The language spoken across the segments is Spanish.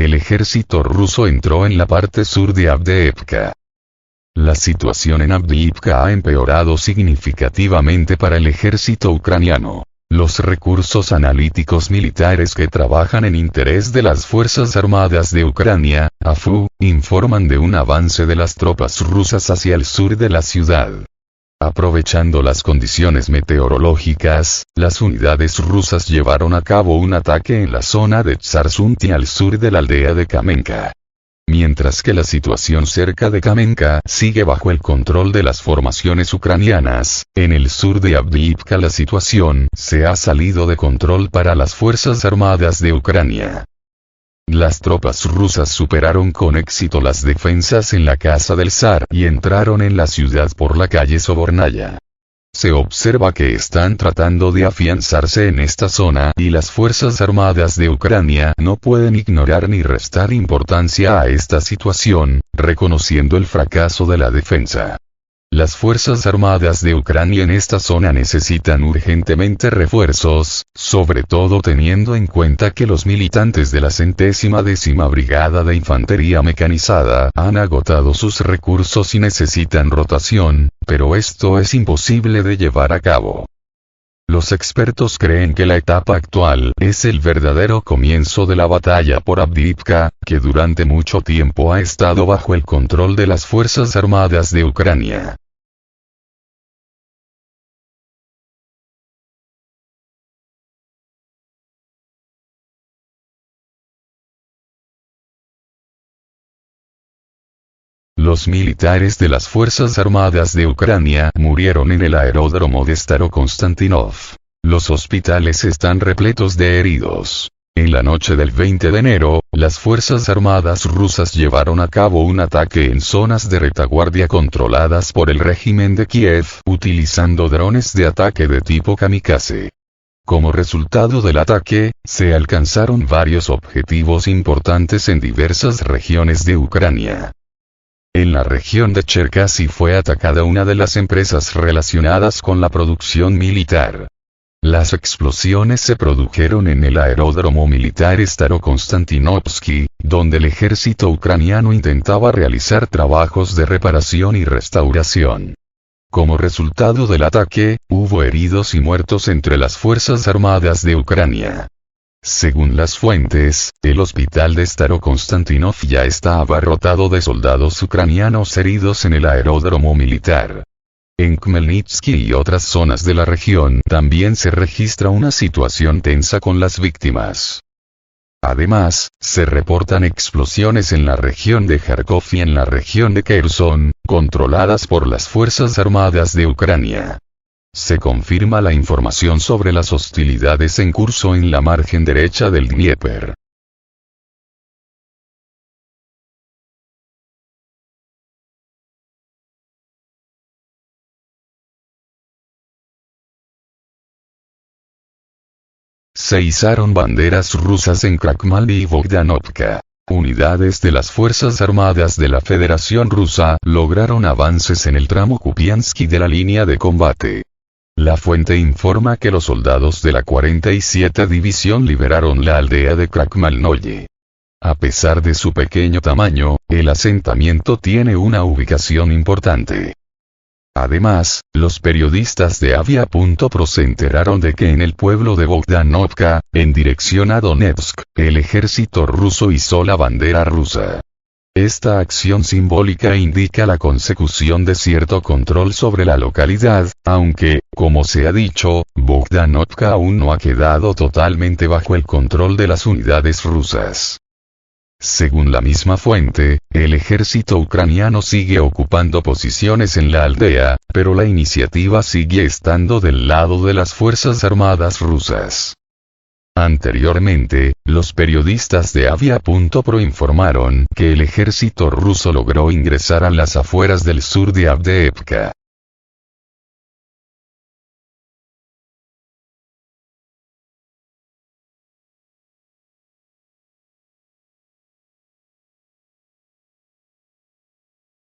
el ejército ruso entró en la parte sur de Avdiivka. La situación en Avdiivka ha empeorado significativamente para el ejército ucraniano. Los recursos analíticos militares que trabajan en interés de las Fuerzas Armadas de Ucrania, AFU, informan de un avance de las tropas rusas hacia el sur de la ciudad. Aprovechando las condiciones meteorológicas, las unidades rusas llevaron a cabo un ataque en la zona de Tsarsunti al sur de la aldea de Kamenka. Mientras que la situación cerca de Kamenka sigue bajo el control de las formaciones ucranianas, en el sur de Avdiivka la situación se ha salido de control para las Fuerzas Armadas de Ucrania. Las tropas rusas superaron con éxito las defensas en la casa del zar y entraron en la ciudad por la calle Sobornaya. Se observa que están tratando de afianzarse en esta zona y las Fuerzas Armadas de Ucrania no pueden ignorar ni restar importancia a esta situación, reconociendo el fracaso de la defensa. Las Fuerzas Armadas de Ucrania en esta zona necesitan urgentemente refuerzos, sobre todo teniendo en cuenta que los militantes de la 110ª Brigada de Infantería Mecanizada han agotado sus recursos y necesitan rotación, pero esto es imposible de llevar a cabo. Los expertos creen que la etapa actual es el verdadero comienzo de la batalla por Avdiivka, que durante mucho tiempo ha estado bajo el control de las Fuerzas Armadas de Ucrania. Los militares de las Fuerzas Armadas de Ucrania murieron en el aeródromo de Starokonstantinov. Los hospitales están repletos de heridos. En la noche del 20 de enero, las Fuerzas Armadas rusas llevaron a cabo un ataque en zonas de retaguardia controladas por el régimen de Kiev, utilizando drones de ataque de tipo kamikaze. Como resultado del ataque, se alcanzaron varios objetivos importantes en diversas regiones de Ucrania. En la región de Cherkasy fue atacada una de las empresas relacionadas con la producción militar. Las explosiones se produjeron en el aeródromo militar Starokonstantinovsky, donde el ejército ucraniano intentaba realizar trabajos de reparación y restauración. Como resultado del ataque, hubo heridos y muertos entre las Fuerzas Armadas de Ucrania. Según las fuentes, el hospital de Starokonstantinov ya está abarrotado de soldados ucranianos heridos en el aeródromo militar. En Khmelnytsky y otras zonas de la región también se registra una situación tensa con las víctimas. Además, se reportan explosiones en la región de Kharkov y en la región de Kherson, controladas por las Fuerzas Armadas de Ucrania. Se confirma la información sobre las hostilidades en curso en la margen derecha del Dnieper. Se izaron banderas rusas en Krakmal y Bogdanovka. Unidades de las Fuerzas Armadas de la Federación Rusa lograron avances en el tramo Kupiansky de la línea de combate. La fuente informa que los soldados de la 47 División liberaron la aldea de Krakmalnoye. A pesar de su pequeño tamaño, el asentamiento tiene una ubicación importante. Además, los periodistas de Avia.pro se enteraron de que en el pueblo de Bogdanovka, en dirección a Donetsk, el ejército ruso izó la bandera rusa. Esta acción simbólica indica la consecución de cierto control sobre la localidad, aunque, como se ha dicho, Bogdanovka aún no ha quedado totalmente bajo el control de las unidades rusas. Según la misma fuente, el ejército ucraniano sigue ocupando posiciones en la aldea, pero la iniciativa sigue estando del lado de las Fuerzas Armadas rusas. Anteriormente, los periodistas de Avia.pro informaron que el ejército ruso logró ingresar a las afueras del sur de Avdiivka.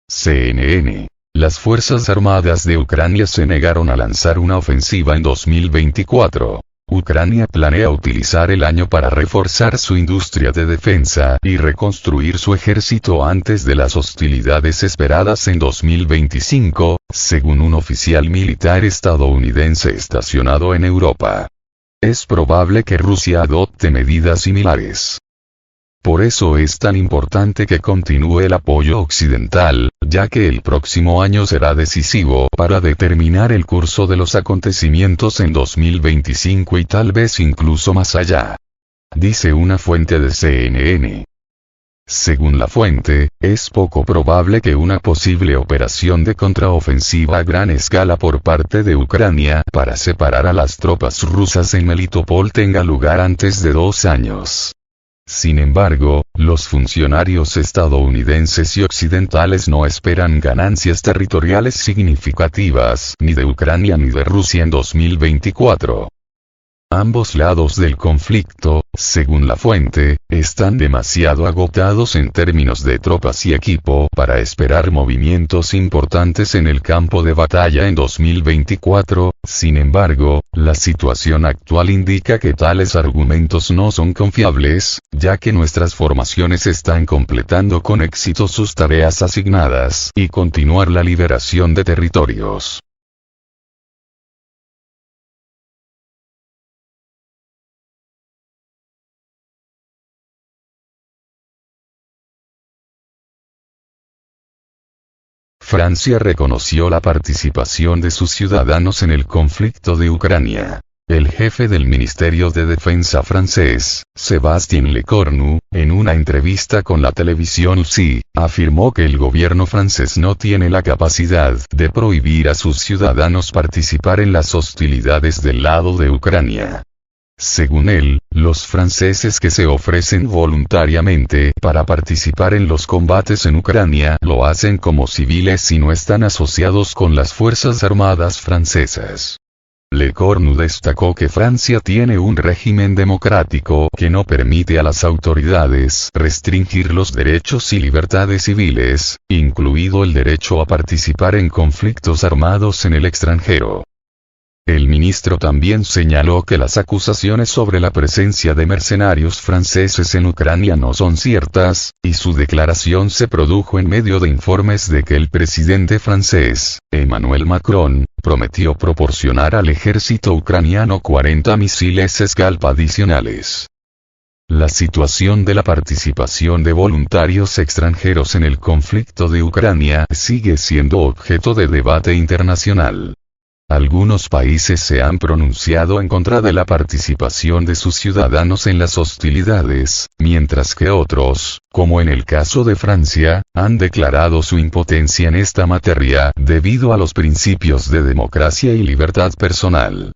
CNN. Las Fuerzas Armadas de Ucrania se negaron a lanzar una ofensiva en 2024. Ucrania planea utilizar el año para reforzar su industria de defensa y reconstruir su ejército antes de las hostilidades esperadas en 2025, según un oficial militar estadounidense estacionado en Europa. Es probable que Rusia adopte medidas similares. Por eso es tan importante que continúe el apoyo occidental, ya que el próximo año será decisivo para determinar el curso de los acontecimientos en 2025 y tal vez incluso más allá. Dice una fuente de CNN. Según la fuente, es poco probable que una posible operación de contraofensiva a gran escala por parte de Ucrania para separar a las tropas rusas en Melitopol tenga lugar antes de 2 años. Sin embargo, los funcionarios estadounidenses y occidentales no esperan ganancias territoriales significativas ni de Ucrania ni de Rusia en 2024. Ambos lados del conflicto, según la fuente, están demasiado agotados en términos de tropas y equipo para esperar movimientos importantes en el campo de batalla en 2024. Sin embargo, la situación actual indica que tales argumentos no son confiables, ya que nuestras formaciones están completando con éxito sus tareas asignadas y continuar la liberación de territorios. Francia reconoció la participación de sus ciudadanos en el conflicto de Ucrania. El jefe del Ministerio de Defensa francés, Sébastien Lecornu, en una entrevista con la televisión LCI, afirmó que el gobierno francés no tiene la capacidad de prohibir a sus ciudadanos participar en las hostilidades del lado de Ucrania. Según él, los franceses que se ofrecen voluntariamente para participar en los combates en Ucrania lo hacen como civiles y no están asociados con las Fuerzas Armadas francesas. Lecornu destacó que Francia tiene un régimen democrático que no permite a las autoridades restringir los derechos y libertades civiles, incluido el derecho a participar en conflictos armados en el extranjero. El ministro también señaló que las acusaciones sobre la presencia de mercenarios franceses en Ucrania no son ciertas, y su declaración se produjo en medio de informes de que el presidente francés, Emmanuel Macron, prometió proporcionar al ejército ucraniano 40 misiles Scalp adicionales. La situación de la participación de voluntarios extranjeros en el conflicto de Ucrania sigue siendo objeto de debate internacional. Algunos países se han pronunciado en contra de la participación de voluntarios extranjeros en el conflicto de Ucrania, de sus ciudadanos en las hostilidades, mientras que otros, como en el caso de Francia, han declarado su impotencia en esta materia debido a los principios de democracia y libertad personal.